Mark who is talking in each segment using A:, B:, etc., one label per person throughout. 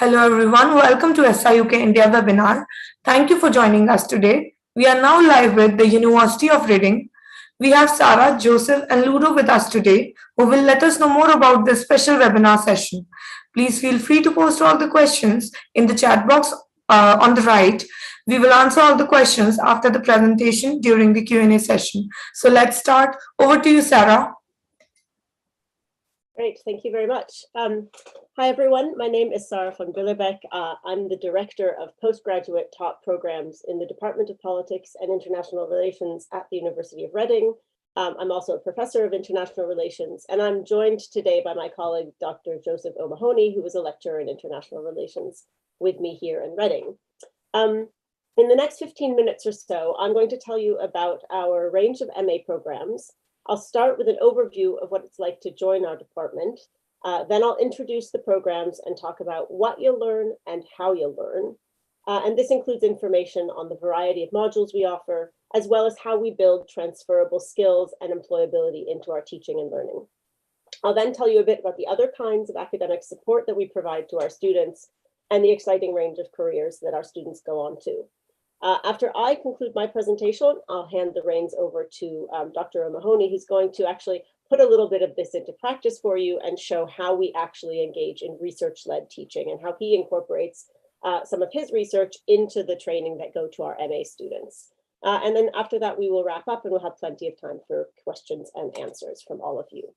A: Hello everyone, welcome to SIUK India webinar. Thank you for joining us today. We are now live with the University of Reading. We have Sarah, Joseph and Ludo with us today who will let us know more about this special webinar session. Please feel free to post all the questions in the chat box on the right. We will answer all the questions after the presentation during the Q&A session. So let's start. Over to you, Sarah.
B: Great, thank you very much. Hi everyone, my name is Sarah von Billerbeck. I'm the Director of Postgraduate Taught Programs in the Department of Politics and International Relations at the University of Reading. I'm also a Professor of International Relations, and I'm joined today by my colleague, Dr. Joseph O'Mahony, who is a lecturer in International Relations with me here in Reading. In the next 15 minutes or so, I'm going to tell you about our range of MA programs. I'll start with an overview of what it's like to join our department. Then I'll introduce the programs and talk about what you'll learn and how you'll learn. And this includes information on the variety of modules we offer, as well as how we build transferable skills and employability into our teaching and learning. I'll then tell you a bit about the other kinds of academic support that we provide to our students and the exciting range of careers that our students go on to. After I conclude my presentation, I'll hand the reins over to Dr. O'Mahony, who's going to actually put a little bit of this into practice for you and show how we actually engage in research-led teaching and how he incorporates some of his research into the training that go to our MA students. And then after that, we will wrap up and we'll have plenty of time for questions and answers from all of you.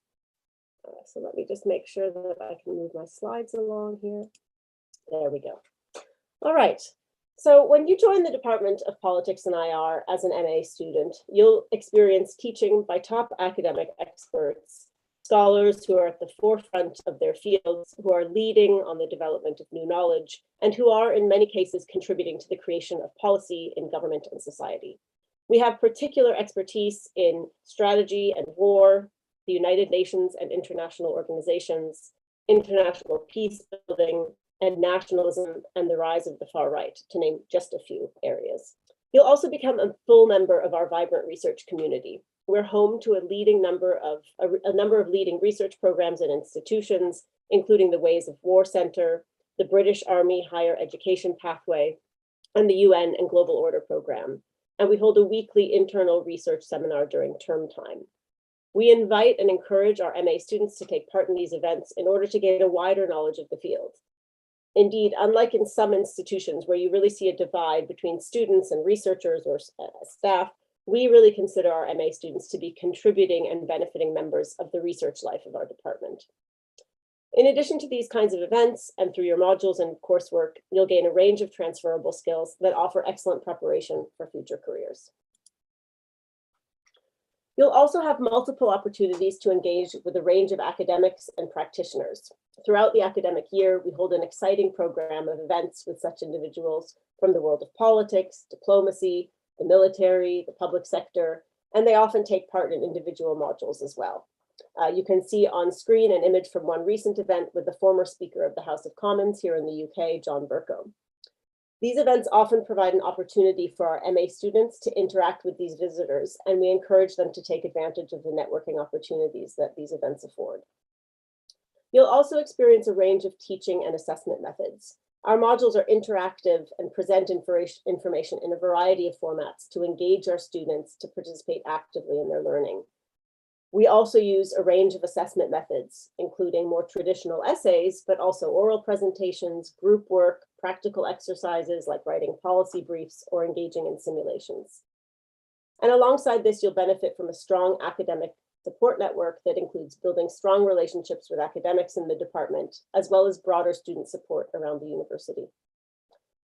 B: So let me just make sure that I can move my slides along here. There we go. All right. So when you join the Department of Politics and IR as an MA student, you'll experience teaching by top academic experts, scholars who are at the forefront of their fields, who are leading on the development of new knowledge, and who are in many cases contributing to the creation of policy in government and society. We have particular expertise in strategy and war, the United Nations and international organizations, international peace building, and nationalism and the rise of the far right, to name just a few areas. You'll also become a full member of our vibrant research community. We're home to a number of leading research programs and institutions, including the Ways of War Center, the British Army Higher Education Pathway, and the UN and Global Order Program. And we hold a weekly internal research seminar during term time. We invite and encourage our MA students to take part in these events in order to gain a wider knowledge of the field. Indeed, unlike in some institutions where you really see a divide between students and researchers or staff, we really consider our MA students to be contributing and benefiting members of the research life of our department. In addition to these kinds of events and through your modules and coursework, you'll gain a range of transferable skills that offer excellent preparation for future careers. You'll also have multiple opportunities to engage with a range of academics and practitioners. Throughout the academic year, we hold an exciting program of events with such individuals from the world of politics, diplomacy, the military, the public sector, and they often take part in individual modules as well. You can see on screen an image from one recent event with the former Speaker of the House of Commons here in the UK, John Bercow. These events often provide an opportunity for our MA students to interact with these visitors, and we encourage them to take advantage of the networking opportunities that these events afford. You'll also experience a range of teaching and assessment methods. Our modules are interactive and present information in a variety of formats to engage our students to participate actively in their learning. We also use a range of assessment methods, including more traditional essays, but also oral presentations, group work, practical exercises like writing policy briefs or engaging in simulations. And alongside this, you'll benefit from a strong academic support network that includes building strong relationships with academics in the department, as well as broader student support around the university.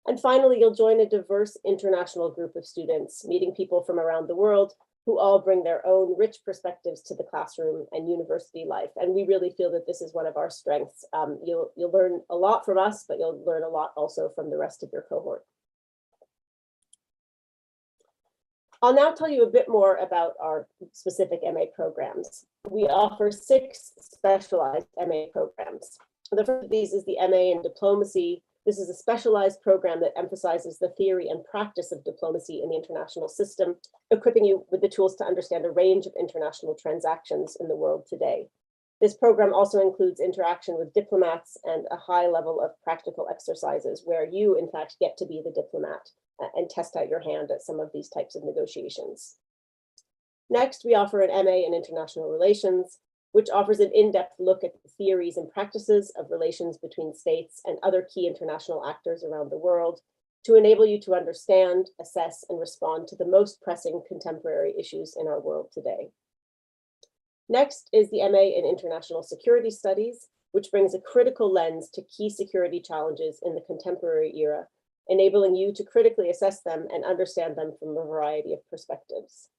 B: And finally, you'll join a diverse international group of students, meeting people from around the world who all bring their own rich perspectives to the classroom and university life. And we really feel that this is one of our strengths. You'll learn a lot from us, but you'll learn a lot also from the rest of your cohort. I'll now tell you a bit more about our specific MA programs. We offer 6 specialized MA programs. The first of these is the MA in Diplomacy. This is a specialized program that emphasizes the theory and practice of diplomacy in the international system, equipping you with the tools to understand a range of international transactions in the world today. This program also includes interaction with diplomats and a high level of practical exercises where you, in fact, get to be the diplomat and test out your hand at some of these types of negotiations. Next, we offer an MA in International Relations, which offers an in-depth look at the theories and practices of relations between states and other key international actors around the world to enable you to understand, assess, and respond to the most pressing contemporary issues in our world today. Next is the MA in International Security Studies, which brings a critical lens to key security challenges in the contemporary era, enabling you to critically assess them and understand them from a variety of perspectives.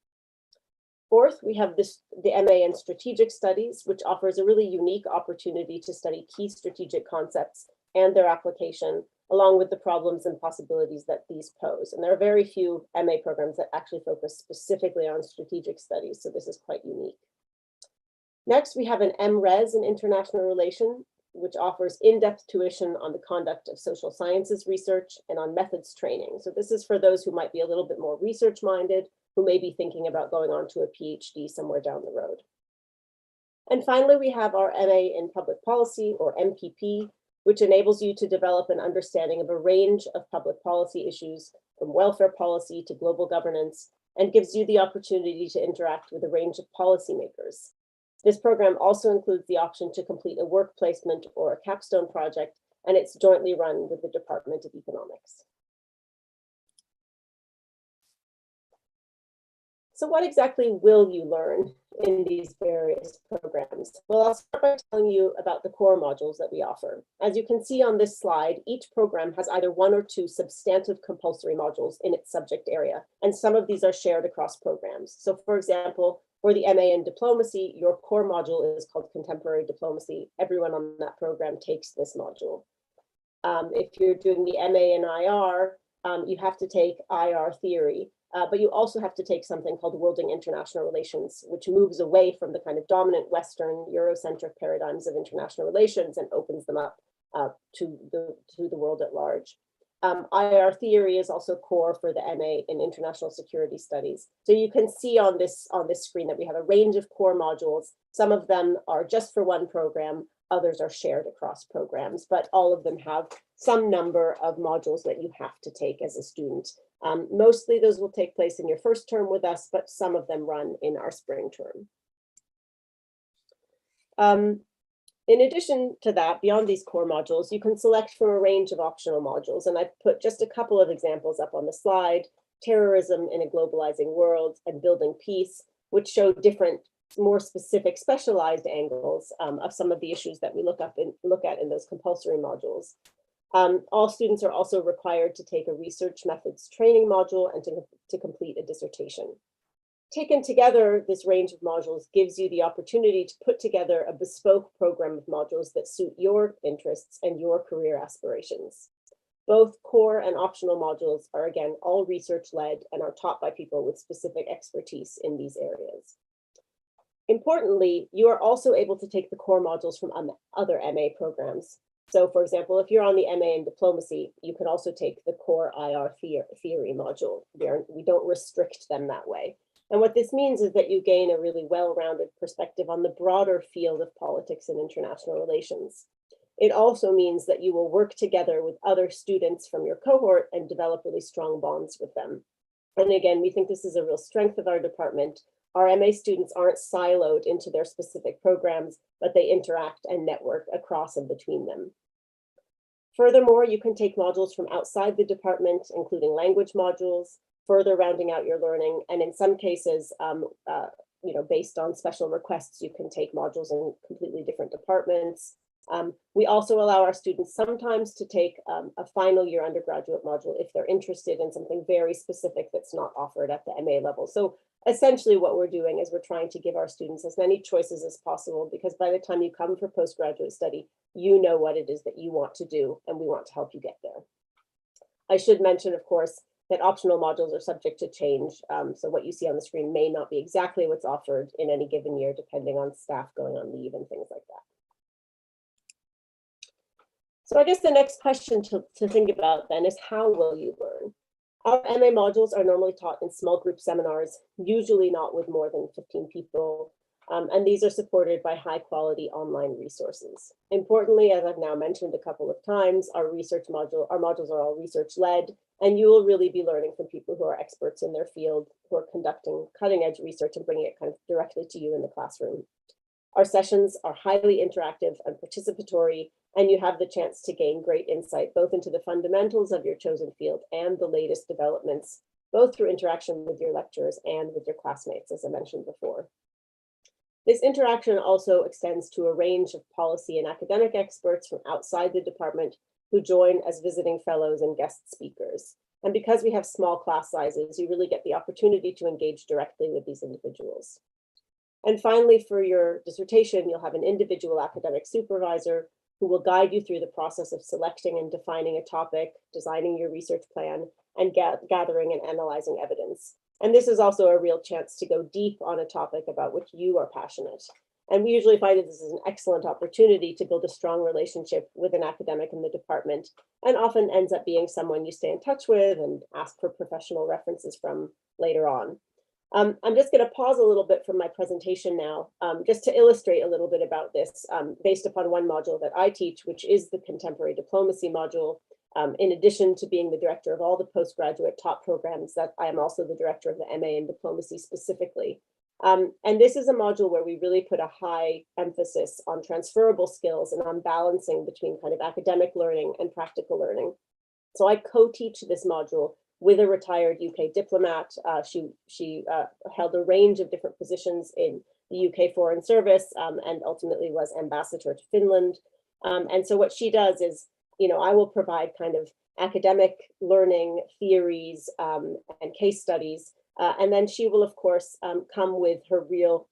B: Fourth, we have the MA in Strategic Studies, which offers a really unique opportunity to study key strategic concepts and their application, along with the problems and possibilities that these pose. And there are very few MA programs that actually focus specifically on strategic studies, so this is quite unique. Next, we have an MRes in International Relations, which offers in-depth tuition on the conduct of social sciences research and on methods training. So this is for those who might be a little bit more research-minded, who may be thinking about going on to a PhD somewhere down the road. And finally, we have our MA in Public Policy, or MPP, which enables you to develop an understanding of a range of public policy issues, from welfare policy to global governance, and gives you the opportunity to interact with a range of policymakers. This program also includes the option to complete a work placement or a capstone project, and it's jointly run with the Department of Economics. So what exactly will you learn in these various programs? Well, I'll start by telling you about the core modules that we offer. As you can see on this slide, each program has either one or two substantive compulsory modules in its subject area, and some of these are shared across programs. So for example, for the MA in Diplomacy, your core module is called Contemporary Diplomacy. Everyone on that program takes this module. If you're doing the MA in IR, you have to take IR theory. But you also have to take something called Worlding International Relations, which moves away from the kind of dominant Western Eurocentric paradigms of international relations and opens them up to the world at large. IR theory is also core for the MA in International Security Studies. So you can see on this screen that we have a range of core modules. Some of them are just for one program, others are shared across programs, but all of them have some number of modules that you have to take as a student. Mostly those will take place in your first term with us, but some of them run in our spring term. In addition to that, beyond these core modules, you can select from a range of optional modules, and I've put just a couple of examples up on the slide: Terrorism in a Globalizing World and Building Peace, which show different, more specific, specialized angles of some of the issues that we look at in those compulsory modules. All students are also required to take a research methods training module and to complete a dissertation. Taken together, this range of modules gives you the opportunity to put together a bespoke program of modules that suit your interests and your career aspirations. Both core and optional modules are, again, all research-led and are taught by people with specific expertise in these areas. Importantly, you are also able to take the core modules from other MA programs. So for example, if you're on the MA in Diplomacy, you can also take the core IR theory module. We don't restrict them that way. And what this means is that you gain a really well-rounded perspective on the broader field of politics and international relations. It also means that you will work together with other students from your cohort and develop really strong bonds with them. And again, we think this is a real strength of our department. Our MA students aren't siloed into their specific programs, but they interact and network across and between them. Furthermore, you can take modules from outside the department, including language modules, further rounding out your learning. And in some cases, based on special requests, you can take modules in completely different departments. We also allow our students sometimes to take a final year undergraduate module if they're interested in something very specific that's not offered at the MA level. So essentially what we're doing is we're trying to give our students as many choices as possible, because by the time you come for postgraduate study, you know what it is that you want to do, and we want to help you get there. I should mention, of course, that optional modules are subject to change. So what you see on the screen may not be exactly what's offered in any given year, depending on staff going on leave and things like that. So I guess the next question to think about then is, how will you learn? Our MA modules are normally taught in small group seminars, usually not with more than 15 people. And these are supported by high quality online resources. Importantly, as I've now mentioned a couple of times, our modules are all research led, and you will really be learning from people who are experts in their field, who are conducting cutting edge research and bringing it kind of directly to you in the classroom. Our sessions are highly interactive and participatory, and you have the chance to gain great insight both into the fundamentals of your chosen field and the latest developments, both through interaction with your lecturers and with your classmates, as I mentioned before. This interaction also extends to a range of policy and academic experts from outside the department who join as visiting fellows and guest speakers. And because we have small class sizes, you really get the opportunity to engage directly with these individuals. And finally, for your dissertation, you'll have an individual academic supervisor who will guide you through the process of selecting and defining a topic, designing your research plan, and gathering and analyzing evidence. And this is also a real chance to go deep on a topic about which you are passionate. And we usually find that this is an excellent opportunity to build a strong relationship with an academic in the department, and often ends up being someone you stay in touch with and ask for professional references from later on. I'm just going to pause a little bit from my presentation now, just to illustrate a little bit about this, based upon one module that I teach, which is the Contemporary Diplomacy module. In addition to being the director of all the postgraduate top programs, that I am also the director of the MA in Diplomacy specifically. And this is a module where we really put a high emphasis on transferable skills and on balancing between kind of academic learning and practical learning. So I co-teach this module with a retired UK diplomat. She held a range of different positions in the UK Foreign Service, and ultimately was ambassador to Finland. And so what she does is, I will provide kind of academic learning theories and case studies. And then she will, of course, come with her real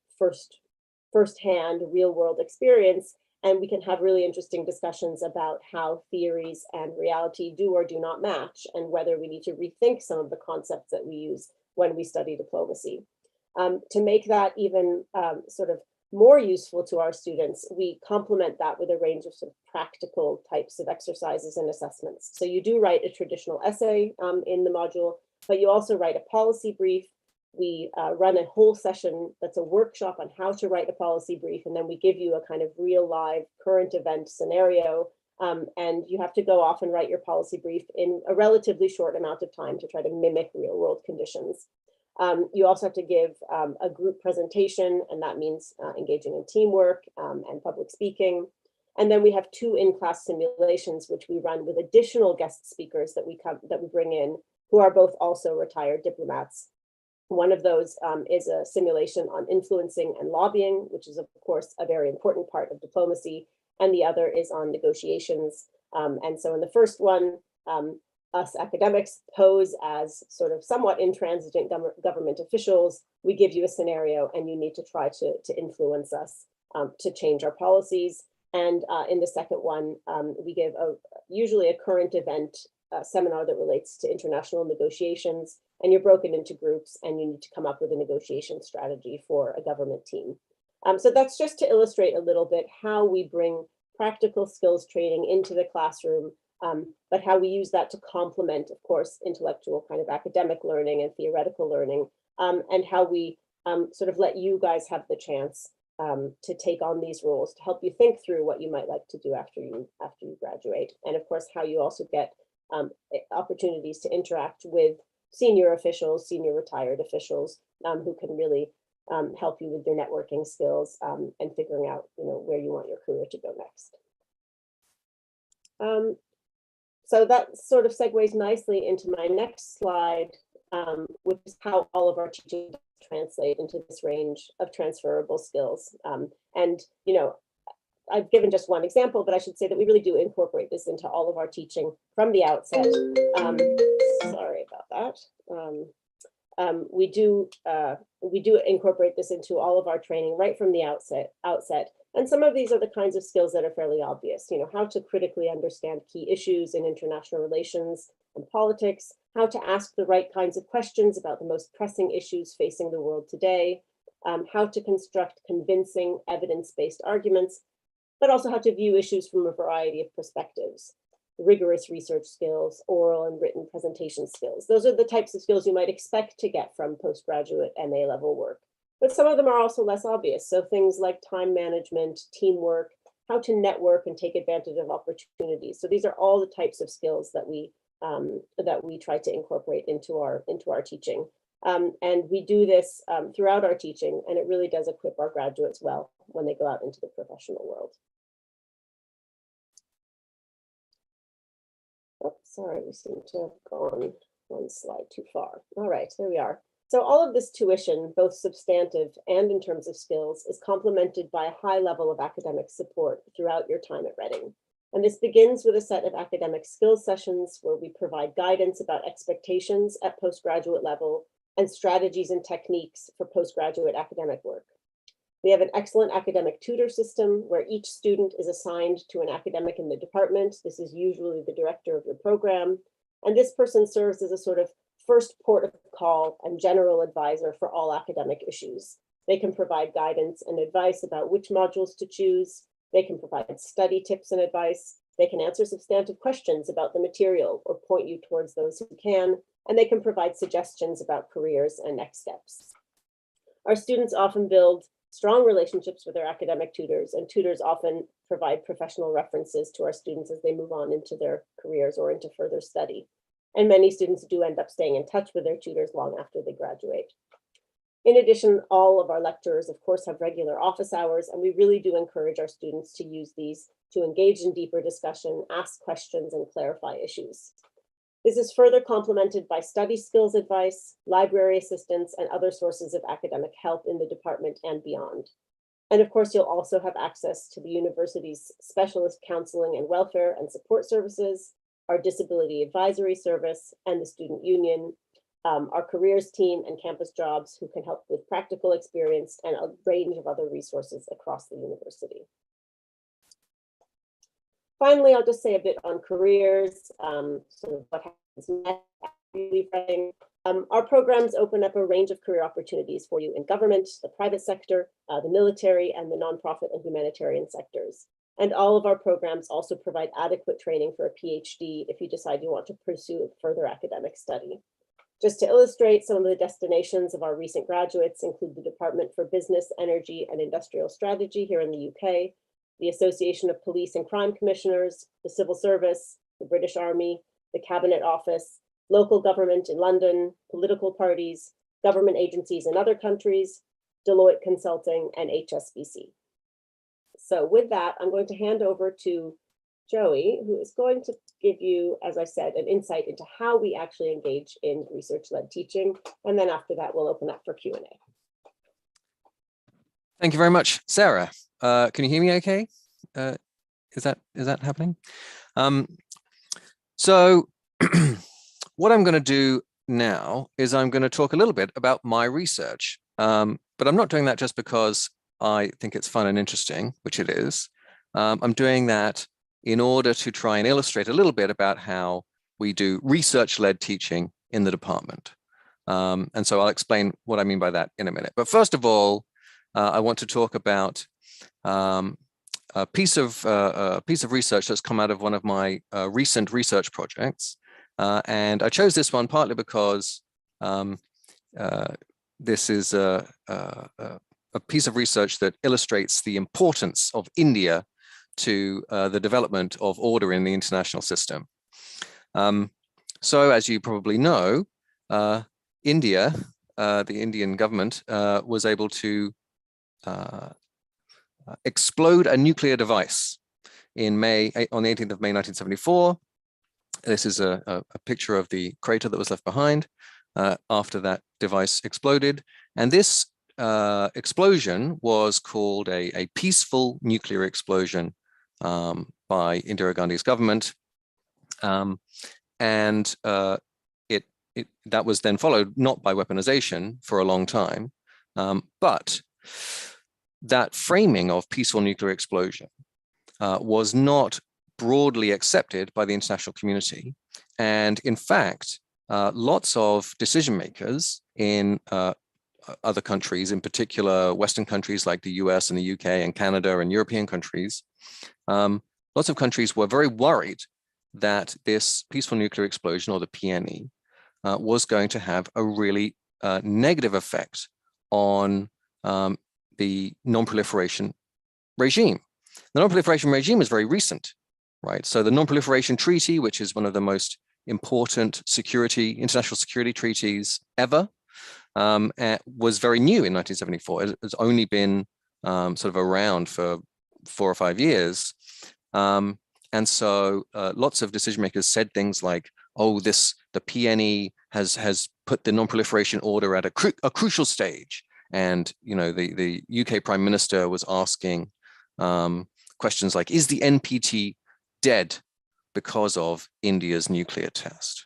B: firsthand real world experience. And we can have really interesting discussions about how theories and reality do or do not match, and whether we need to rethink some of the concepts that we use when we study diplomacy. To make that even sort of more useful to our students, we complement that with a range of sort of practical types of exercises and assessments. So you do write a traditional essay in the module, but you also write a policy brief. We run a whole session that's a workshop on how to write a policy brief, and then we give you a kind of real live current event scenario, and you have to go off and write your policy brief in a relatively short amount of time to try to mimic real world conditions. You also have to give a group presentation, and that means engaging in teamwork and public speaking. And then we have 2 in-class simulations, which we run with additional guest speakers that we bring in, who are both also retired diplomats. One of those is a simulation on influencing and lobbying, which is, of course, a very important part of diplomacy. And the other is on negotiations. And so in the first one, us academics pose as sort of somewhat intransigent government officials. We give you a scenario, and you need to try to influence us to change our policies. And in the second one, we give usually a current event seminar that relates to international negotiations, and you're broken into groups, and you need to come up with a negotiation strategy for a government team. So that's just to illustrate a little bit how we bring practical skills training into the classroom, but how we use that to complement, of course, intellectual kind of academic learning and theoretical learning, and how we sort of let you guys have the chance to take on these roles to help you think through what you might like to do after you graduate, and of course how you also get opportunities to interact with senior officials, senior retired officials, who can really help you with your networking skills and figuring out, where you want your career to go next. So that sort of segues nicely into my next slide, which is how all of our teaching translate into this range of transferable skills. And, I've given just one example, but I should say that we really do incorporate this into all of our teaching from the outset. Sorry about that. We do incorporate this into all of our training right from the outset. And some of these are the kinds of skills that are fairly obvious, how to critically understand key issues in international relations and politics, how to ask the right kinds of questions about the most pressing issues facing the world today, how to construct convincing evidence-based arguments, but also how to view issues from a variety of perspectives, rigorous research skills, oral and written presentation skills. Those are the types of skills you might expect to get from postgraduate MA level work. But some of them are also less obvious. So things like time management, teamwork, how to network and take advantage of opportunities. So these are all the types of skills that we try to incorporate into our teaching. And we do this throughout our teaching, and it really does equip our graduates well when they go out into the professional world. Oh, sorry, we seem to have gone one slide too far. All right, there we are. So all of this tuition, both substantive and in terms of skills, is complemented by a high level of academic support throughout your time at Reading. And this begins with a set of academic skills sessions where we provide guidance about expectations at postgraduate level and strategies and techniques for postgraduate academic work. We have an excellent academic tutor system where each student is assigned to an academic in the department. This is usually the director of your program. And this person serves as a sort of first port of call and general advisor for all academic issues. They can provide guidance and advice about which modules to choose. They can provide study tips and advice. They can answer substantive questions about the material or point you towards those who can. And they can provide suggestions about careers and next steps. Our students often build strong relationships with their academic tutors, and tutors often provide professional references to our students as they move on into their careers or into further study. And many students do end up staying in touch with their tutors long after they graduate. In addition, all of our lecturers, of course, have regular office hours, and we really do encourage our students to use these to engage in deeper discussion, ask questions, and clarify issues. This is further complemented by study skills advice, library assistance, and other sources of academic help in the department and beyond. And of course, you'll also have access to the university's specialist counseling and welfare and support services, our disability advisory service, and the student union, our careers team and campus jobs who can help with practical experience and a range of other resources across the university. Finally, I'll just say a bit on careers, sort of what happens next after you leave Reading. Our programs open up a range of career opportunities for you in government, the private sector, the military, and the nonprofit and humanitarian sectors. And all of our programs also provide adequate training for a PhD if you decide you want to pursue further academic study. Just to illustrate, some of the destinations of our recent graduates include the Department for Business, Energy, and Industrial Strategy here in the UK, the Association of Police and Crime Commissioners, the Civil Service, the British Army, the Cabinet Office, local government in London, political parties, government agencies in other countries, Deloitte Consulting, and HSBC. So with that, I'm going to hand over to Joey, who is going to give you, as I said, an insight into how we actually engage in research-led teaching. And then after that, we'll open up for Q&A.
C: Thank you very much, Sarah. Can you hear me okay? Is that happening? So what I'm going to do now is I'm going to talk a little bit about my research, but I'm not doing that just because I think it's fun and interesting, which it is. I'm doing that in order to try and illustrate a little bit about how we do research-led teaching in the department. And so I'll explain what I mean by that in a minute. But first of all, I want to talk about a piece of research that's come out of one of my recent research projects. And I chose this one partly because this is a piece of research that illustrates the importance of India to the development of order in the international system. So as you probably know, India, the Indian government, was able to explode a nuclear device on the 18th of May 1974. This is a picture of the crater that was left behind after that device exploded. And this explosion was called a peaceful nuclear explosion by Indira Gandhi's government. That was then followed not by weaponization for a long time, but that framing of peaceful nuclear explosion was not broadly accepted by the international community. And in fact, lots of decision makers in other countries, in particular Western countries like the US and the UK and Canada and European countries, lots of countries were very worried that this peaceful nuclear explosion, or the PNE, was going to have a really negative effect on the non-proliferation regime. The non-proliferation regime is very recent, right? So the non-proliferation treaty, which is one of the most important international security treaties ever, was very new in 1974. It's only been sort of around for 4 or 5 years. And so lots of decision makers said things like, oh, the PNE has put the non-proliferation order at a crucial stage. And, you know, the UK Prime Minister was asking questions like, is the NPT dead because of India's nuclear test?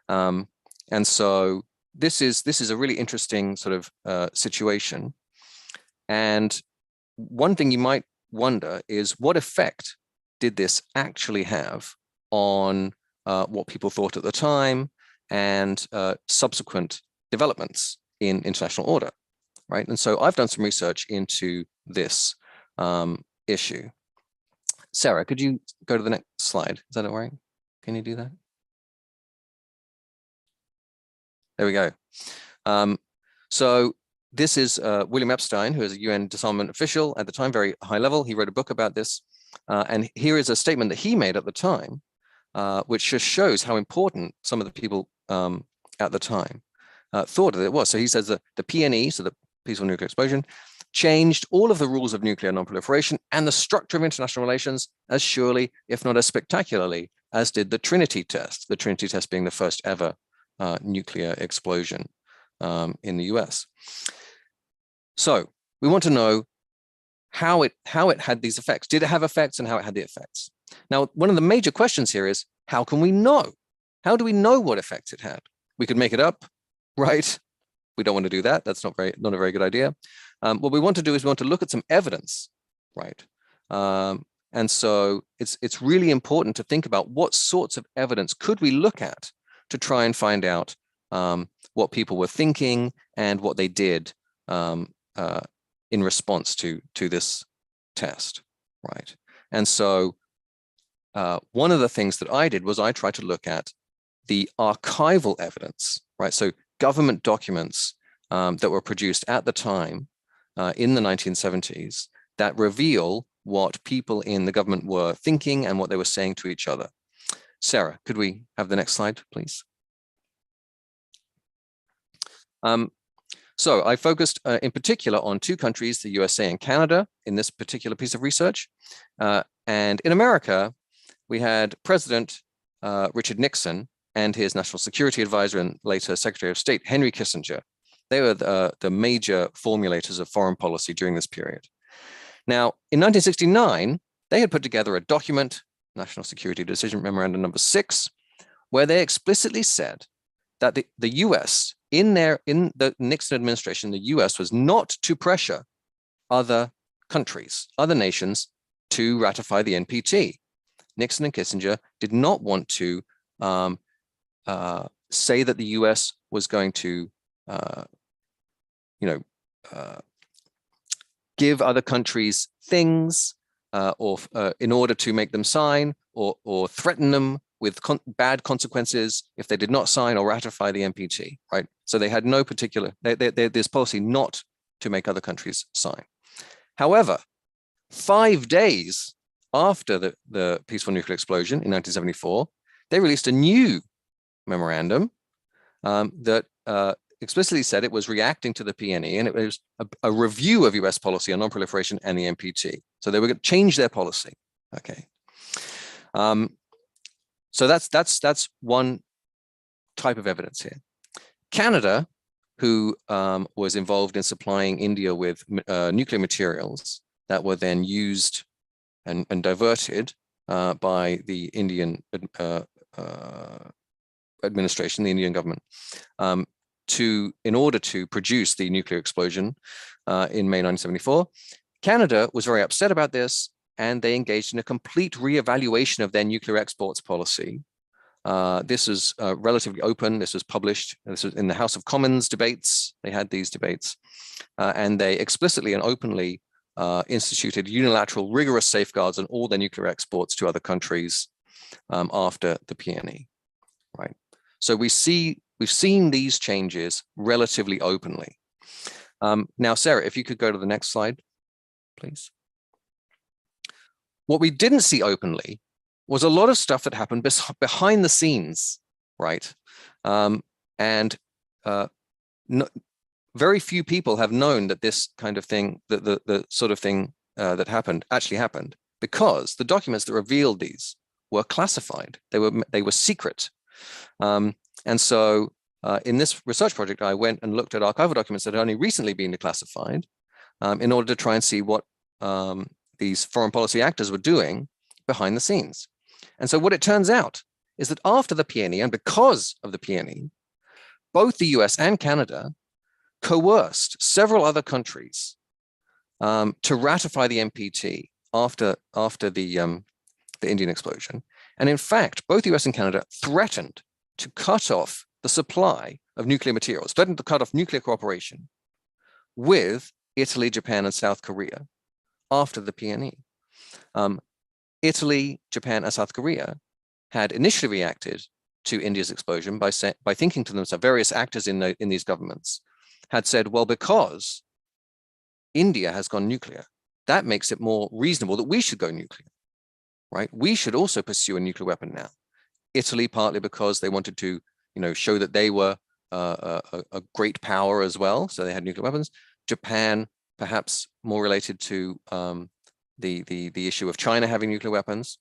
C: And so this is a really interesting sort of situation. And one thing you might wonder is, what effect did this actually have on what people thought at the time and subsequent developments in international order, right? And so I've done some research into this issue. Sarah, could you go to the next slide? Is that all right? Can you do that? There we go. So this is William Epstein, who is a UN disarmament official at the time, very high level. He wrote a book about this. And here is a statement that he made at the time, which just shows how important some of the people at the time thought that it was. So he says that the PNE, so the peaceful nuclear explosion, changed all of the rules of nuclear non-proliferation and the structure of international relations as surely, if not as spectacularly, as did the Trinity test being the first ever nuclear explosion in the US. So we want to know how it had these effects. Did it have effects, and how it had the effects? Now, one of the major questions here is, how can we know? How do we know what effects it had? We could make it up, right? We don't want to do that. That's not a very good idea. What we want to do is we want to look at some evidence, right? And so it's really important to think about what sorts of evidence could we look at to try and find out what people were thinking and what they did in response to this test, right? And so one of the things that I did was I tried to look at the archival evidence, right? So government documents that were produced at the time in the 1970s that reveal what people in the government were thinking and what they were saying to each other. Sarah, could we have the next slide, please? So I focused in particular on 2 countries, the USA and Canada, in this particular piece of research. And in America, we had President Richard Nixon and his national security advisor and later Secretary of State, Henry Kissinger. They were the major formulators of foreign policy during this period. Now, in 1969, they had put together a document, National Security Decision Memorandum number 6, where they explicitly said that the US, in the Nixon administration, the US was not to pressure other countries, other nations, to ratify the NPT. Nixon and Kissinger did not want to say that the US was going to, give other countries things or in order to make them sign, or threaten them with bad consequences if they did not sign or ratify the NPT, right? So they had no particular, this policy not to make other countries sign. However, 5 days after the peaceful nuclear explosion in 1974, they released a new memorandum that explicitly said it was reacting to the PNE, and it was a review of US policy on non-proliferation and the NPT. So they were going to change their policy, okay? So that's one type of evidence here. Canada, who was involved in supplying India with nuclear materials that were then used and diverted by the Indian administration, the Indian government, in order to produce the nuclear explosion in May 1974. Canada was very upset about this, and they engaged in a complete reevaluation of their nuclear exports policy. This was relatively open. This was published. This was in the House of Commons debates. They had these debates, and they explicitly and openly instituted unilateral, rigorous safeguards on all their nuclear exports to other countries after the PNE, right? So we've seen these changes relatively openly. Now, Sarah, if you could go to the next slide, please. What we didn't see openly was a lot of stuff that happened behind the scenes, right? Very few people have known that this kind of thing, the sort of thing that happened, actually happened, because the documents that revealed these were classified. They were secret. And so in this research project, I went and looked at archival documents that had only recently been declassified in order to try and see what these foreign policy actors were doing behind the scenes. And so what it turns out is that after the PNE and because of the PNE, both the US and Canada coerced several other countries to ratify the NPT after the Indian explosion. And in fact, both the US and Canada threatened to cut off the supply of nuclear materials, threatened to cut off nuclear cooperation with Italy, Japan, and South Korea after the PNE. Italy, Japan, and South Korea had initially reacted to India's explosion by thinking to themselves, various actors in these governments had said, well, because India has gone nuclear, that makes it more reasonable that we should go nuclear, right? We should also pursue a nuclear weapon now. Italy, partly because they wanted to, show that they were a great power as well, so they had nuclear weapons. Japan, perhaps more related to the issue of China having nuclear weapons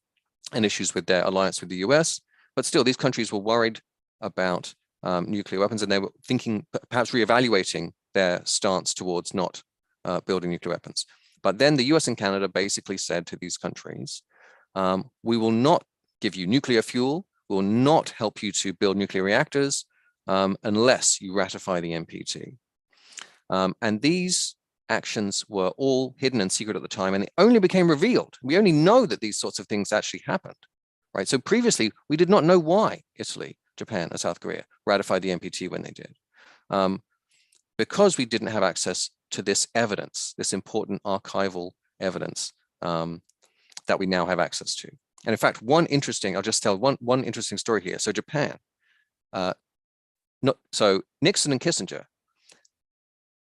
C: and issues with their alliance with the US. But still, these countries were worried about nuclear weapons, and they were thinking, perhaps reevaluating their stance towards not building nuclear weapons. But then the US and Canada basically said to these countries, we will not give you nuclear fuel, we will not help you to build nuclear reactors unless you ratify the NPT. And these actions were all hidden and secret at the time, and it only became revealed. We only know that these sorts of things actually happened, right? So previously, we did not know why Italy, Japan, and South Korea ratified the NPT when they did. Because we didn't have access to this evidence, this important archival evidence that we now have access to. And in fact, I'll just tell one interesting story here. So Japan, so Nixon and Kissinger,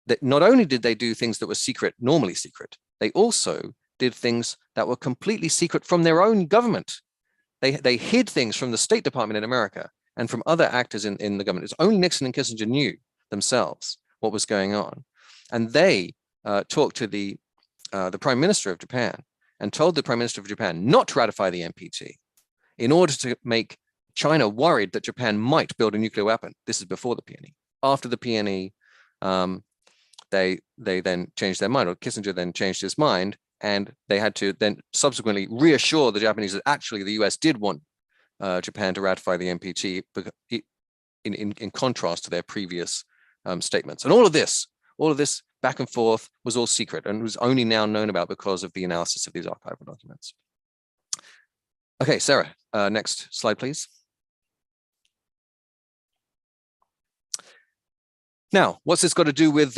C: that not only did they do things that were secret, normally secret, they also did things that were completely secret from their own government. They hid things from the State Department in America and from other actors in the government. It's only Nixon and Kissinger knew themselves what was going on. And they talked to the Prime Minister of Japan and told the Prime Minister of Japan not to ratify the NPT in order to make China worried that Japan might build a nuclear weapon. This is before the PNE. After the PNE, they then changed their mind, or Kissinger then changed his mind, and they had to then subsequently reassure the Japanese that actually the US did want Japan to ratify the NPT in contrast to their previous statements. And all of this back and forth was all secret and was only now known about because of the analysis of these archival documents. Okay, Sarah, next slide, please. Now, what's this got to do with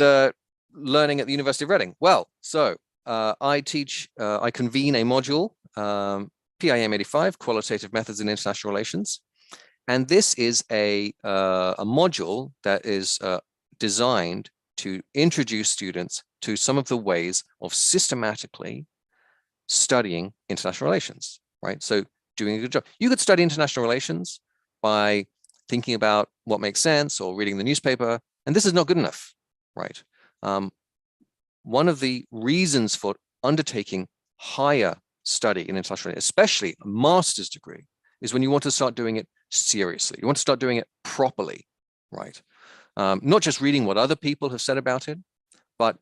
C: learning at the University of Reading? Well, so I convene a module, PIM 85, Qualitative Methods in International Relations. And this is a module that is designed to introduce students to some of the ways of systematically studying international relations, right? So doing a good job. You could study international relations by thinking about what makes sense or reading the newspaper, and this is not good enough, right? One of the reasons for undertaking higher study in international relations, especially a master's degree, is when you want to start doing it seriously. You want to start doing it properly, right? Not just reading what other people have said about it, but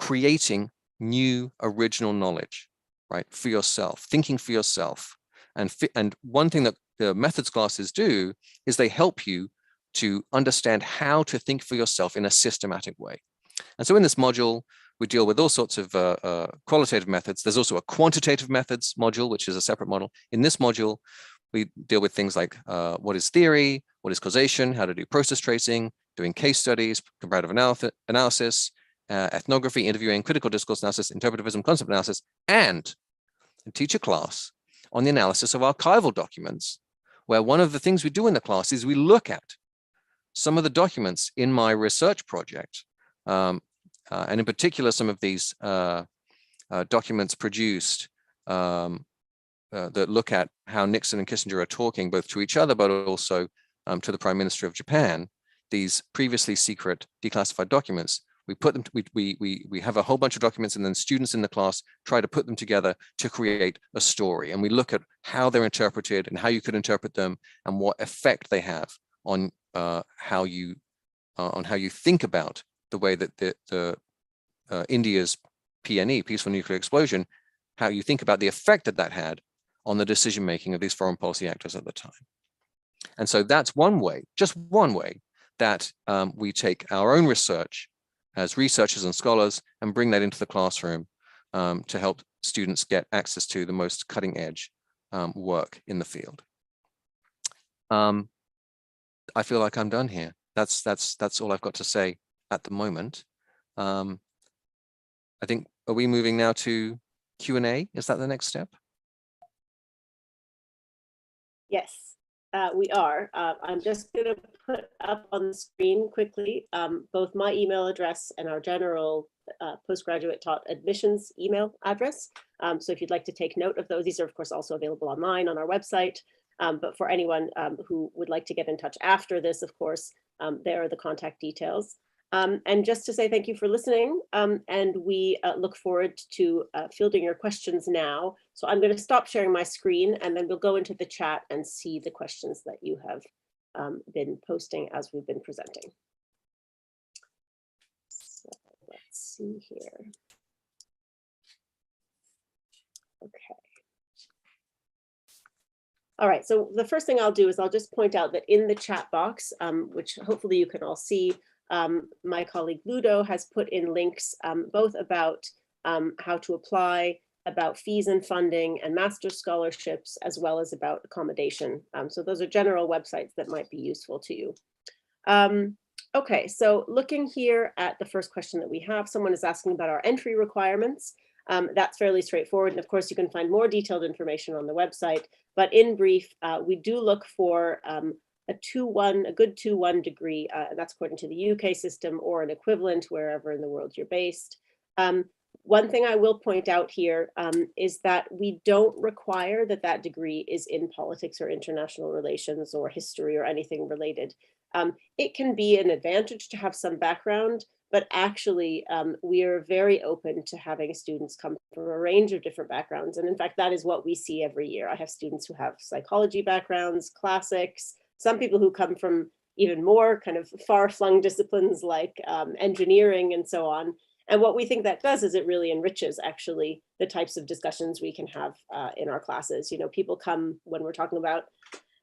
C: creating new original knowledge, right? For yourself, thinking for yourself. And one thing that the methods classes do is they help you to understand how to think for yourself in a systematic way. And so in this module, we deal with all sorts of qualitative methods. There's also a quantitative methods module, which is a separate module. In this module, we deal with things like what is theory, what is causation, how to do process tracing, doing case studies, comparative analysis, ethnography, interviewing, critical discourse analysis, interpretivism, concept analysis, and teach a class on the analysis of archival documents, where one of the things we do in the class is we look at some of the documents in my research project and in particular, some of these documents produced that look at how Nixon and Kissinger are talking both to each other, but also to the Prime Minister of Japan, these previously secret declassified documents. We put them, we have a whole bunch of documents, and then students in the class try to put them together to create a story. And we look at how they're interpreted and how you could interpret them and what effect they have on how you think about the way that the India's PNE, peaceful nuclear explosion, how you think about the effect that that had on the decision making of these foreign policy actors at the time. And so that's one way, just one way, that we take our own research as researchers and scholars and bring that into the classroom to help students get access to the most cutting edge work in the field. I feel like I'm done here. That's all I've got to say at the moment. I think, are we moving now to Q&A? Is that the next step?
B: Yes, we are. I'm just going to put up on the screen quickly both my email address and our general postgraduate taught admissions email address. So if you'd like to take note of those, these are of course also available online on our website. But for anyone who would like to get in touch after this, of course, there are the contact details. And just to say thank you for listening, and we look forward to fielding your questions now. So I'm going to stop sharing my screen, and then we'll go into the chat and see the questions that you have been posting as we've been presenting. So let's see here. Okay. All right, so the first thing I'll do is I'll just point out that in the chat box, which hopefully you can all see, my colleague Ludo has put in links both about how to apply, about fees and funding and master's scholarships, as well as about accommodation. So those are general websites that might be useful to you. Okay, so looking here at the first question that we have, someone is asking about our entry requirements. That's fairly straightforward. And of course, you can find more detailed information on the website. But in brief, we do look for a good 2-1 degree, that's according to the UK system, or an equivalent wherever in the world you're based. One thing I will point out here is that we don't require that that degree is in politics or international relations or history or anything related. It can be an advantage to have some background, but actually we are very open to having students come from a range of different backgrounds. And in fact, that is what we see every year. I have students who have psychology backgrounds, classics, some people who come from even more kind of far-flung disciplines like engineering and so on. And what we think that does is it really enriches actually the types of discussions we can have in our classes. You know, people come when we're talking about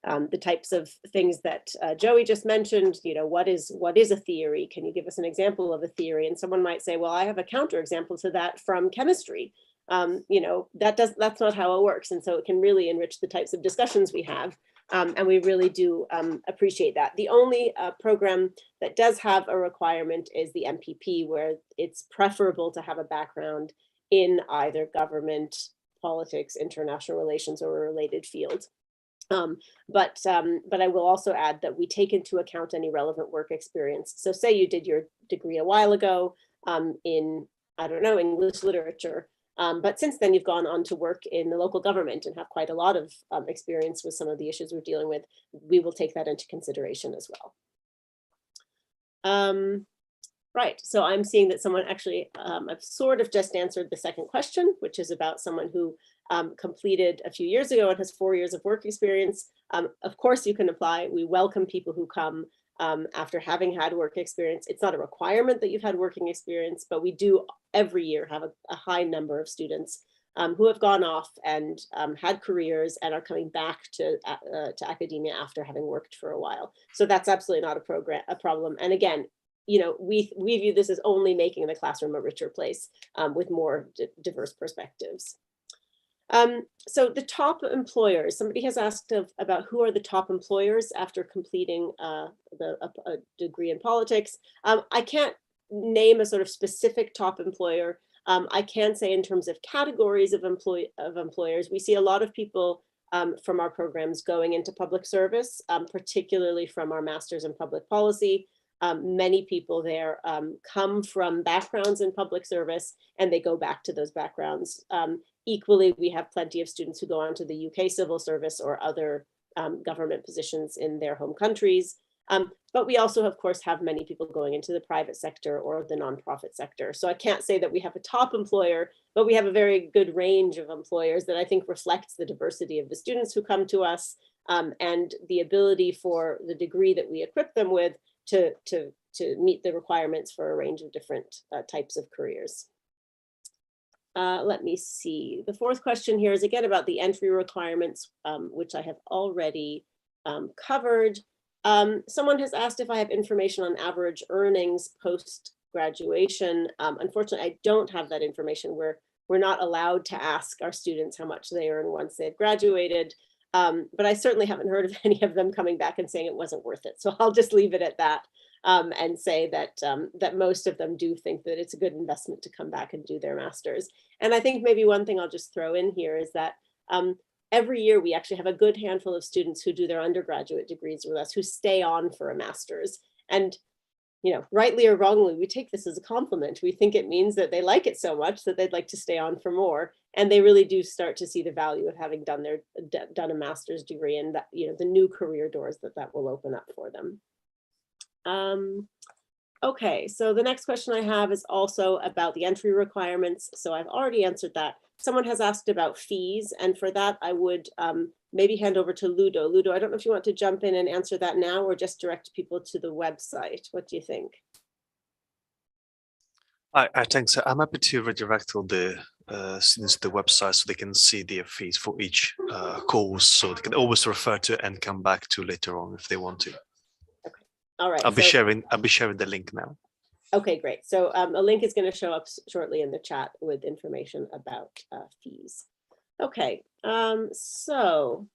B: the types of things that Joey just mentioned, you know, what is a theory? Can you give us an example of a theory? And someone might say, well, I have a counterexample to that from chemistry. You know, that's not how it works. And so it can really enrich the types of discussions we have. And we really do appreciate that. The only program that does have a requirement is the MPP, where it's preferable to have a background in either government, politics, international relations, or a related field. But I will also add that we take into account any relevant work experience. So say you did your degree a while ago in, I don't know, English literature. But since then, you've gone on to work in the local government and have quite a lot of experience with some of the issues we're dealing with. We will take that into consideration as well. Right, so I'm seeing that someone actually, I've sort of just answered the second question, which is about someone who completed a few years ago and has 4 years of work experience. Of course, you can apply. We welcome people who come after having had work experience. It's not a requirement that you've had working experience, but we do every year have a high number of students who have gone off and had careers and are coming back to academia after having worked for a while. So that's absolutely not a problem. And again, you know, we view this as only making the classroom a richer place with more diverse perspectives. So the top employers, somebody has asked about who are the top employers after completing a degree in politics. I can't name a sort of specific top employer. I can say in terms of categories of employers, we see a lot of people from our programs going into public service, particularly from our masters in public policy. Many people there come from backgrounds in public service, and they go back to those backgrounds. Equally, we have plenty of students who go on to the UK civil service or other government positions in their home countries. But we also, of course, have many people going into the private sector or the nonprofit sector. So I can't say that we have a top employer, but we have a very good range of employers that I think reflects the diversity of the students who come to us, and the ability for the degree that we equip them with to meet the requirements for a range of different types of careers. Let me see. The fourth question here is again about the entry requirements, which I have already covered. Someone has asked if I have information on average earnings post-graduation. Unfortunately, I don't have that information. We're not allowed to ask our students how much they earn once they've graduated. But I certainly haven't heard of any of them coming back and saying it wasn't worth it. So I'll just leave it at that, and say that that most of them do think that it's a good investment to come back and do their master's. And I think maybe one thing I'll just throw in here is that every year we actually have a good handful of students who do their undergraduate degrees with us who stay on for a master's. And rightly or wrongly, we take this as a compliment. We think it means that they like it so much that they'd like to stay on for more. And they really do start to see the value of having done a master's degree, and that, the new career doors that will open up for them. Okay, so the next question I have is also about the entry requirements. So I've already answered that. Someone has asked about fees, and for that I would maybe hand over to Ludo. Ludo, I don't know if you want to jump in and answer that now or just direct people to the website. What do you think?
D: I think so. I'm happy to redirect all the students to the website so they can see their fees for each course, so they can always refer to and come back to later on if they want to.
B: Okay. All right.
D: I'll be sharing the link now.
B: Okay, great. So a link is going to show up shortly in the chat with information about fees. Okay, so,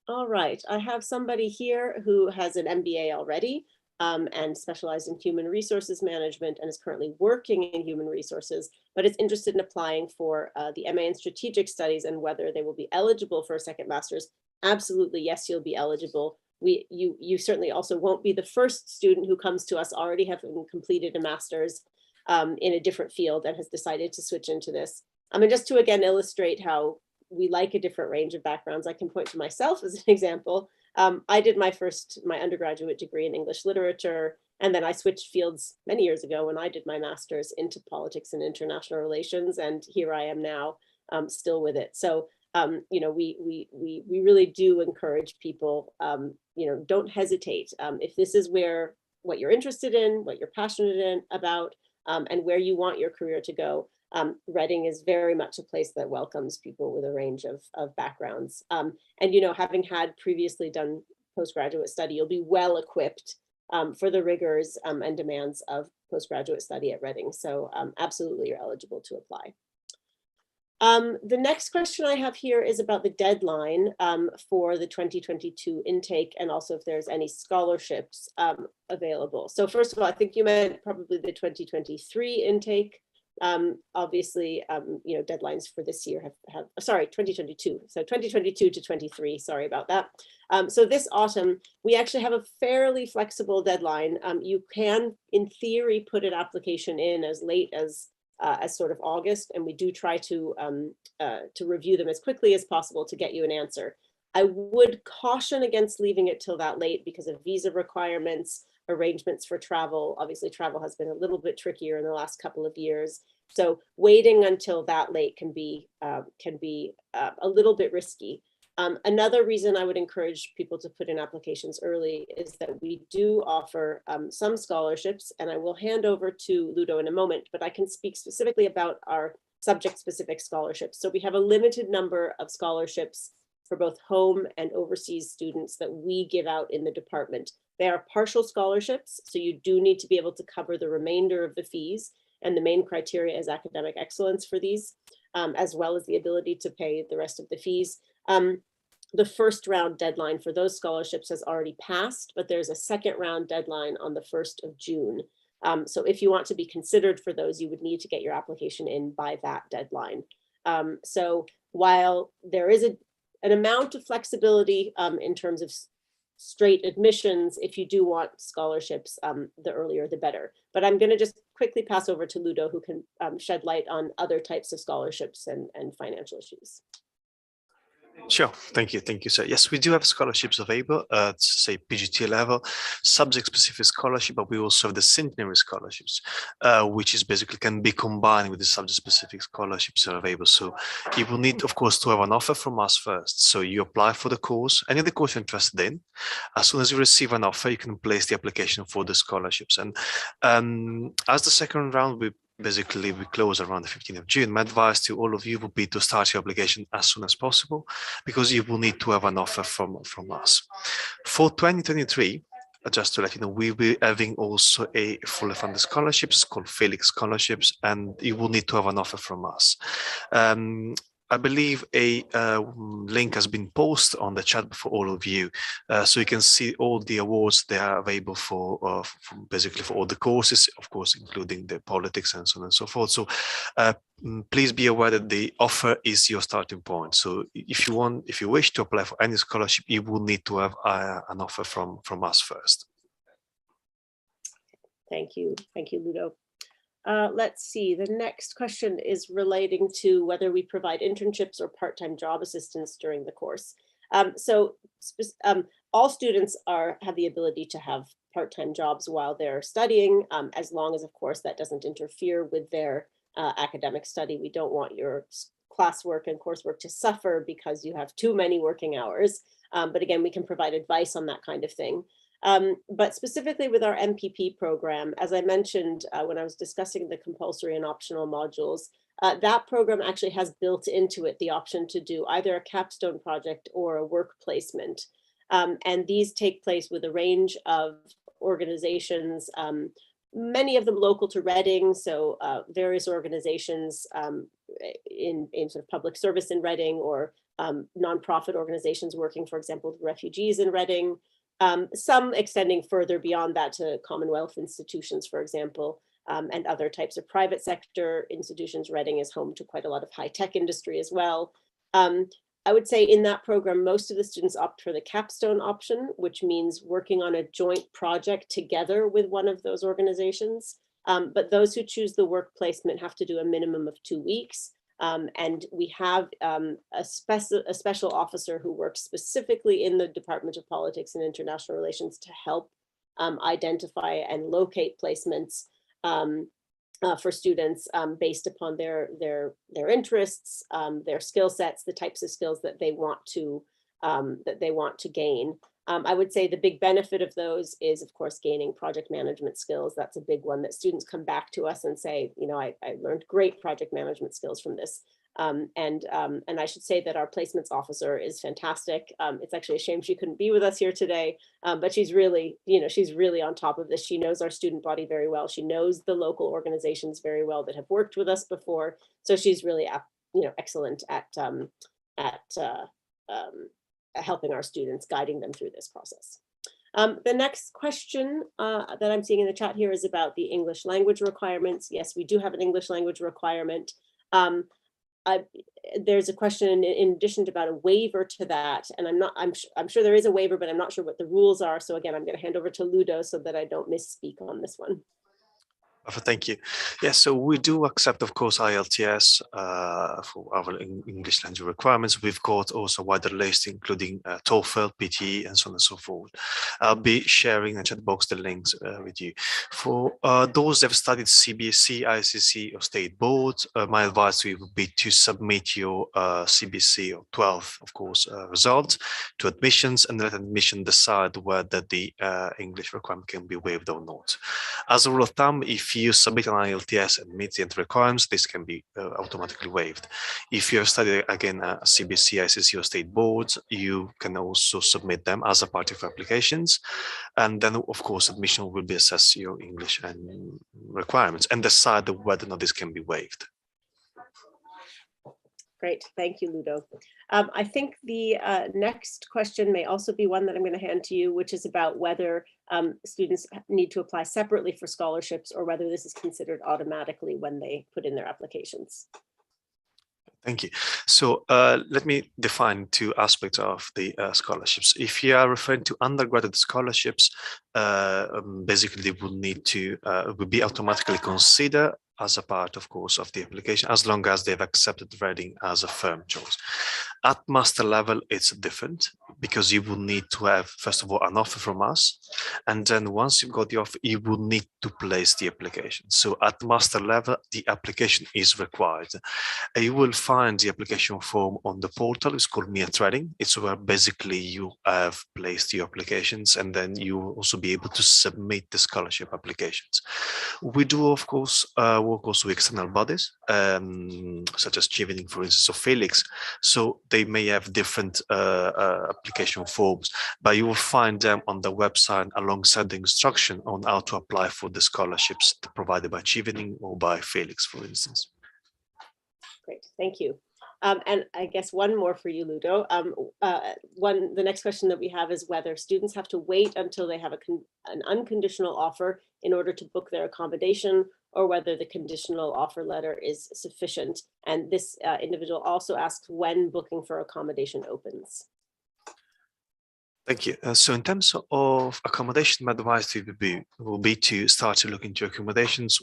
B: all right. I have somebody here who has an MBA already and specialized in human resources management and is currently working in human resources, but is interested in applying for the MA in strategic studies and whether they will be eligible for a second master's. Absolutely, yes, you'll be eligible. You certainly also won't be the first student who comes to us already having completed a master's in a different field and has decided to switch into this. And just to again illustrate how we like a different range of backgrounds, I can point to myself as an example. I did my undergraduate degree in English literature, and then I switched fields many years ago when I did my master's into politics and international relations, and here I am now, still with it. So we really do encourage people, don't hesitate. If this is what you're interested in, what you're passionate about, and where you want your career to go, Reading is very much a place that welcomes people with a range of backgrounds. And having had previously done postgraduate study, you'll be well equipped for the rigors and demands of postgraduate study at Reading. So absolutely, you're eligible to apply. The next question I have here is about the deadline for the 2022 intake, and also if there's any scholarships available. So first of all, I think you meant probably the 2023 intake. Obviously, deadlines for this year have 2022. So 2022 to 23, sorry about that. So this autumn, we actually have a fairly flexible deadline. You can, in theory, put an application in as late as sort of August, and we do try to review them as quickly as possible to get you an answer. I would caution against leaving it till that late because of visa requirements, arrangements for travel. Obviously, travel has been a little bit trickier in the last couple of years. So waiting until that late can be a little bit risky. Another reason I would encourage people to put in applications early is that we do offer some scholarships, and I will hand over to Ludo in a moment, but I can speak specifically about our subject-specific scholarships. So we have a limited number of scholarships for both home and overseas students that we give out in the department. They are partial scholarships, so you do need to be able to cover the remainder of the fees, and the main criteria is academic excellence for these, as well as the ability to pay the rest of the fees. The first round deadline for those scholarships has already passed, but there's a second round deadline on the 1st of June. So if you want to be considered for those, you would need to get your application in by that deadline. So while there is an amount of flexibility in terms of straight admissions. If you do want scholarships, the earlier the better. But I'm going to just quickly pass over to Ludo, who can shed light on other types of scholarships and financial issues.
D: Sure, thank you, sir. Yes, we do have scholarships available at, say, PGT level, subject-specific scholarship, but we also have the centenary scholarships, which is basically can be combined with the subject-specific scholarships that are available. So you will need, of course, to have an offer from us first. So you apply for the course, any of the course you're interested in. As soon as you receive an offer, you can place the application for the scholarships. And as the second round, we close around the 15th of June. My advice to all of you would be to start your application as soon as possible, because you will need to have an offer from us. For 2023, just to let you know, we will be having also a fully funded scholarships called Felix scholarships, and you will need to have an offer from us. I believe a link has been posted on the chat for all of you, so you can see all the awards that are available for basically for all the courses, of course, including the politics and so on and so forth. So please be aware that the offer is your starting point. So if you wish to apply for any scholarship, you will need to have an offer from us first.
B: Thank you, Ludo. Let's see, the next question is relating to whether we provide internships or part-time job assistance during the course. All students have the ability to have part-time jobs while they're studying, as long as, of course, that doesn't interfere with their academic study. We don't want your classwork and coursework to suffer because you have too many working hours. But again, we can provide advice on that kind of thing. But specifically with our MPP program, as I mentioned when I was discussing the compulsory and optional modules, that program actually has built into it the option to do either a capstone project or a work placement. And these take place with a range of organizations, many of them local to Reading, so various organizations in sort of public service in Reading, or nonprofit organizations working, for example, with refugees in Reading. Some extending further beyond that to Commonwealth institutions, for example, and other types of private sector institutions. Reading is home to quite a lot of high-tech industry as well. I would say in that program, most of the students opt for the capstone option, which means working on a joint project together with one of those organizations. But those who choose the work placement have to do a minimum of 2 weeks. And we have a special officer who works specifically in the Department of Politics and International Relations to help identify and locate placements for students based upon their interests, their skill sets, the types of skills that they want to gain. I would say the big benefit of those is, of course, gaining project management skills. That's a big one that students come back to us and say, you know, I learned great project management skills from this. And I should say that our placements officer is fantastic. It's actually a shame she couldn't be with us here today, but she's really, she's really on top of this. She knows our student body very well. She knows the local organizations very well that have worked with us before. So she's really, excellent at helping our students, guiding them through this process. The next question that I'm seeing in the chat here is about the English language requirements. Yes, we do have an English language requirement. There's a question in addition to about a waiver to that, and I'm sure there is a waiver, but I'm not sure what the rules are. So again, I'm going to hand over to Ludo so that I don't misspeak on this one.
D: Thank you. Yes, so we do accept, of course, IELTS for our English language requirements. We've got also a wider list, including TOEFL, PTE, and so on and so forth. I'll be sharing in the chat box the links with you. For those that have studied CBSE, ICC, or State Board, my advice to you would be to submit your CBSE or 12th, of course, results to admissions, and let admission decide whether the English requirement can be waived or not. As a rule of thumb, if you submit an IELTS and meet the entry requirements, this can be automatically waived. If you have studied, again, CBSE, ICC, or State Boards, you can also submit them as a part of your applications. And then, of course, admission will be assessed your English and requirements and decide whether or not this can be waived.
B: Great, thank you, Ludo. I think the next question may also be one that I'm going to hand to you, which is about whether students need to apply separately for scholarships or whether this is considered automatically when they put in their applications.
D: Thank you. So let me define two aspects of the scholarships. If you are referring to undergraduate scholarships, basically they will need to will be automatically considered as a part, of course, of the application, as long as they've accepted Reading as a firm choice. At master level, it's different because you will need to have, first of all, an offer from us. And then once you've got the offer, you will need to place the application. So at master level, the application is required. You will find the application form on the portal. It's called Mia Trading. It's where basically you have placed your applications, and then you will also be able to submit the scholarship applications. We do, of course, work also with external bodies, such as Chevening, for instance, or Felix. So they may have different application forms, but you will find them on the website alongside the instruction on how to apply for the scholarships provided by Chevening or by Felix, for instance.
B: Great, thank you. And I guess one more for you, Ludo. The next question that we have is whether students have to wait until they have an unconditional offer in order to book their accommodation, or whether the conditional offer letter is sufficient. And this individual also asks when booking for accommodation opens.
D: Thank you. So in terms of accommodation, my advice to you will be to start to look into accommodations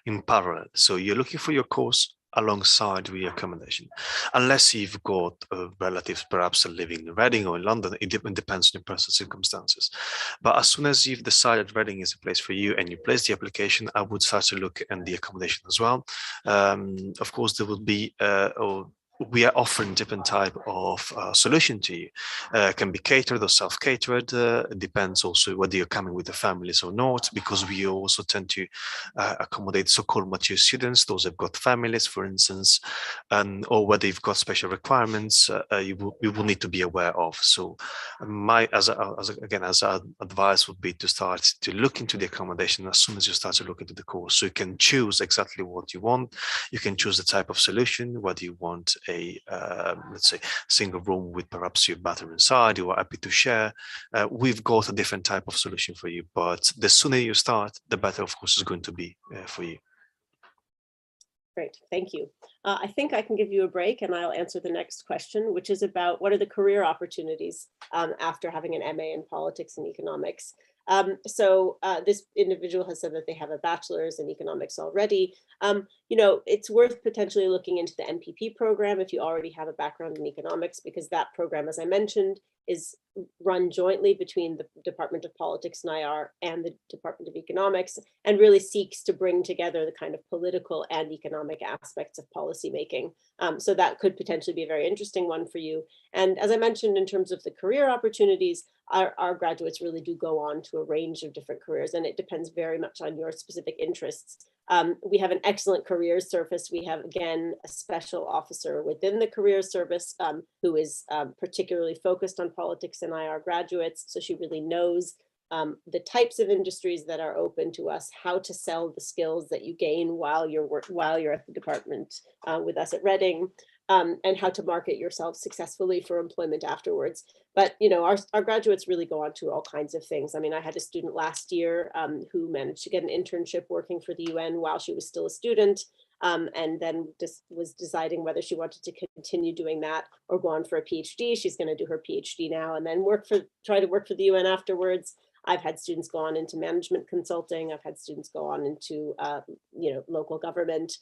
D: in parallel. So you're looking for your course alongside with your accommodation, unless you've got relatives perhaps living in Reading or in London. It depends on your personal circumstances. But as soon as you've decided Reading is a place for you and you place the application, I would start to look at the accommodation as well. Of course, there will be we are offering different type of solution to you. Can be catered or self-catered. It depends also whether you're coming with the families or not, because we also tend to accommodate so-called mature students, those have got families, for instance, and or whether you've got special requirements, you will need to be aware of. So my as our advice would be to start to look into the accommodation as soon as you start to look into the course, so you can choose exactly what you want. You can choose the type of solution, whether you want a let's say single room with perhaps your bathroom inside, you are happy to share. We've got a different type of solution for you, but the sooner you start, the better, of course, is going to be for you.
B: Great, thank you. I think I can give you a break and I'll answer the next question, which is about what are the career opportunities after having an MA in politics and economics. This individual has said that they have a bachelor's in economics already. You know, it's worth potentially looking into the MPP program if you already have a background in economics, because that program, as I mentioned, is run jointly between the Department of Politics and IR and the Department of Economics, and really seeks to bring together the kind of political and economic aspects of policymaking. So that could potentially be a very interesting one for you. And as I mentioned, in terms of the career opportunities, our graduates really do go on to a range of different careers, and it depends very much on your specific interests. We have an excellent careers service. We have, again, a special officer within the careers service who is particularly focused on politics and IR graduates. So she really knows the types of industries that are open to us, how to sell the skills that you gain while you're at the department with us at Reading, and how to market yourself successfully for employment afterwards. But you know, our graduates really go on to all kinds of things. I mean, I had a student last year who managed to get an internship working for the UN while she was still a student, and then just was deciding whether she wanted to continue doing that or go on for a PhD. She's going to do her PhD now and then try to work for the UN afterwards. I've had students go on into management consulting. I've had students go on into you know, local government.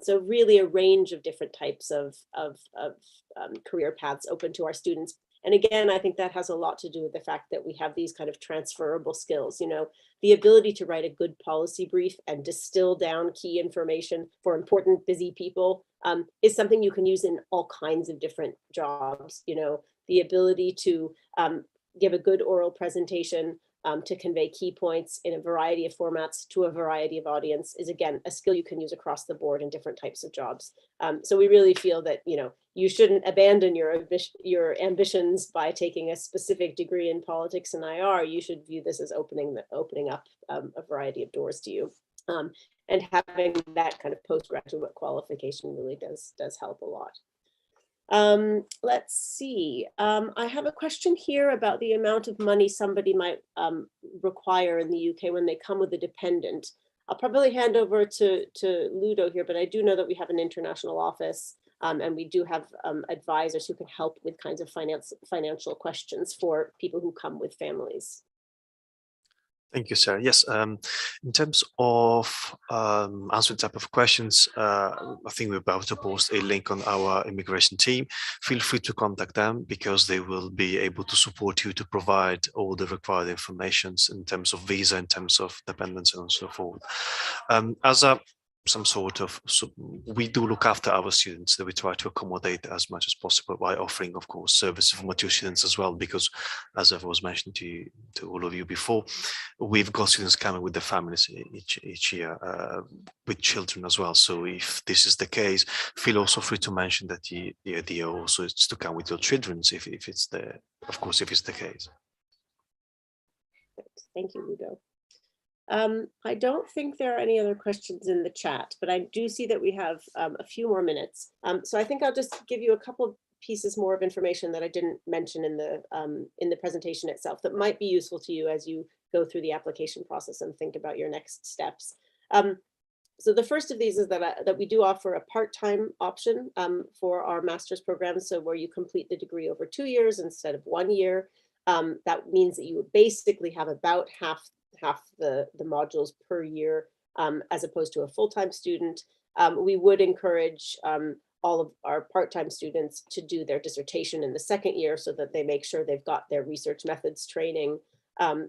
B: So really a range of different types of career paths open to our students. And again, I think that has a lot to do with the fact that we have these kind of transferable skills. You know, the ability to write a good policy brief and distill down key information for important, busy people is something you can use in all kinds of different jobs. You know, the ability to give a good oral presentation to convey key points in a variety of formats to a variety of audience is, again, a skill you can use across the board in different types of jobs. So we really feel that, you know, you shouldn't abandon your ambitions by taking a specific degree in politics and IR. You should view this as opening up a variety of doors to you. And having that kind of postgraduate qualification really does help a lot. Let's see. I have a question here about the amount of money somebody might require in the UK when they come with a dependent. I'll probably hand over to Ludo here, but I do know that we have an international office, and we do have advisors who can help with kinds of financial questions for people who come with families.
D: Thank you, Sarah. Yes, in terms of answering type of questions, I think we're about to post a link on our immigration team. Feel free to contact them because they will be able to support you to provide all the required informations in terms of visa, in terms of dependence, and so forth. As a some sort of, we do look after our students, that we try to accommodate as much as possible by offering, of course, services for mature students as well, because as I was mentioning to all of you before, we've got students coming with their families each year, with children as well. So if this is the case, feel also free to mention that the idea also is to come with your children, if it's of course, if it's the case.
B: Thank you, Ludo. I don't think there are any other questions in the chat, but I do see that we have a few more minutes. So I think I'll just give you a couple of pieces more of information that I didn't mention in the presentation itself that might be useful to you as you go through the application process and think about your next steps. So the first of these is that we do offer a part-time option for our master's program. So where you complete the degree over 2 years instead of 1 year. That means that you would basically have about half the modules per year, as opposed to a full-time student. We would encourage all of our part-time students to do their dissertation in the second year so that they make sure they've got their research methods training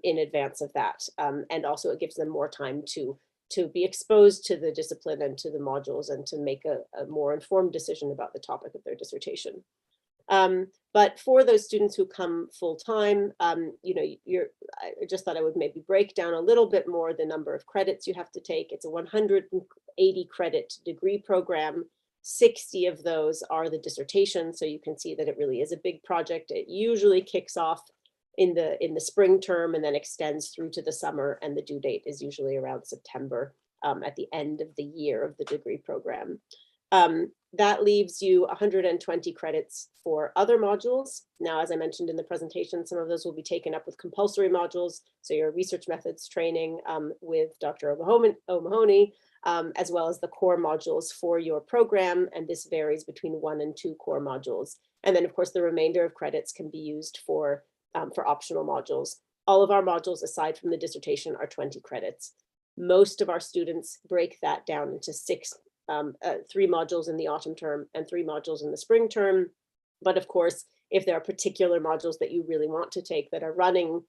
B: in advance of that. And also it gives them more time to be exposed to the discipline and to the modules and to make a more informed decision about the topic of their dissertation. But for those students who come full time, you know, I just thought I would maybe break down a little bit more the number of credits you have to take. It's a 180 credit degree program. 60 of those are the dissertation. So you can see that it really is a big project. It usually kicks off in the spring term and then extends through to the summer. And the due date is usually around September at the end of the year of the degree program. That leaves you 120 credits for other modules. Now, as I mentioned in the presentation, some of those will be taken up with compulsory modules. So your research methods training with Dr. O'Mahony, as well as the core modules for your program. And this varies between 1 and 2 core modules. And then, of course, the remainder of credits can be used for optional modules. All of our modules, aside from the dissertation, are 20 credits. Most of our students break that down into 3 modules in the autumn term and 3 modules in the spring term. But of course, if there are particular modules that you really want to take that are running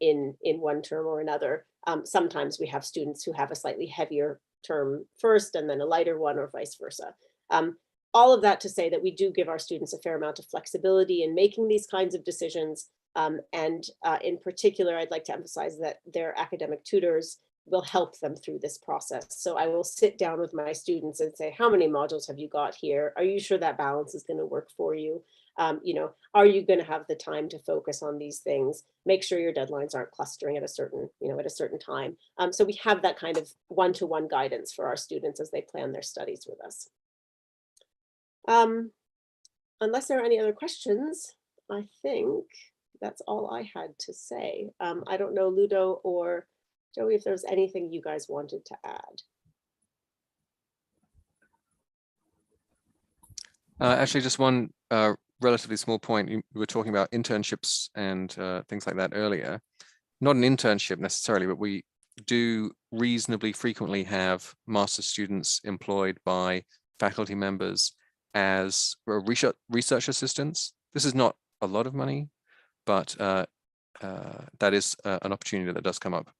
B: in one term or another, sometimes we have students who have a slightly heavier term first and then a lighter one, or vice versa. All of that to say that we do give our students a fair amount of flexibility in making these kinds of decisions. In particular, I'd like to emphasize that their academic tutors will help them through this process. So I will sit down with my students and say, how many modules have you got here? Are you sure that balance is going to work for you? You know, are you going to have the time to focus on these things? Make sure your deadlines aren't clustering at a certain, at a certain time. So we have that kind of one-to-one guidance for our students as they plan their studies with us. Unless there are any other questions, I think that's all I had to say. I don't know, Ludo or Joey, if there's anything you guys wanted to add.
C: Actually, just one relatively small point. You were talking about internships and things like that earlier. Not an internship necessarily, but we do reasonably frequently have master's students employed by faculty members as research assistants. This is not a lot of money, but that is an opportunity that does come up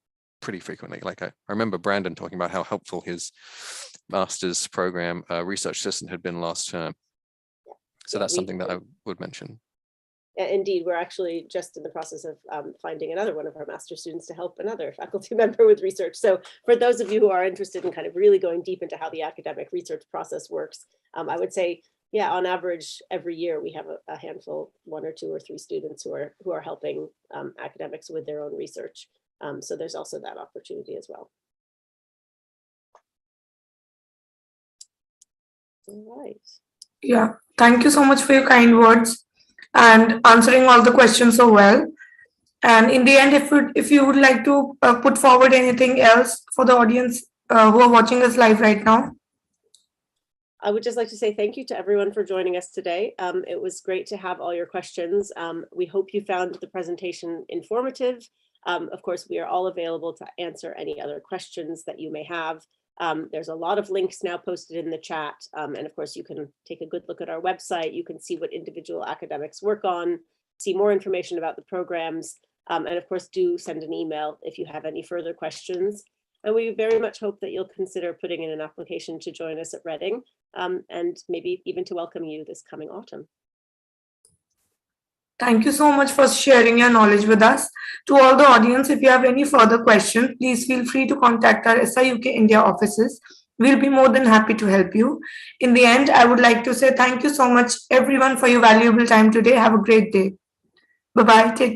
C: pretty frequently. Like I remember Brandon talking about how helpful his master's program research assistant had been last term. So that's something that I would mention.
B: Indeed, we're actually just in the process of finding another one of our master's students to help another faculty member with research. So for those of you who are interested in kind of really going deep into how the academic research process works, I would say, yeah, on average, every year we have a handful, 1 or 2 or 3 students who are helping academics with their own research. So there's also that opportunity as well. All right.
A: Yeah, thank you so much for your kind words and answering all the questions so well. And in the end, if you would like to put forward anything else for the audience, who are watching us live right now?
B: I would just like to say thank you to everyone for joining us today. It was great to have all your questions. We hope you found the presentation informative. Of course, we are all available to answer any other questions that you may have. There's a lot of links now posted in the chat. And of course, you can take a good look at our website. You can see what individual academics work on, see more information about the programs. And of course, do send an email if you have any further questions. And we very much hope that you'll consider putting in an application to join us at Reading, and maybe even to welcome you this coming autumn.
A: Thank you so much for sharing your knowledge with us. To all the audience, if you have any further questions, please feel free to contact our SIUK India offices. We'll be more than happy to help you. In the end, I would like to say thank you so much, everyone, for your valuable time today. Have a great day. Bye-bye. Take care.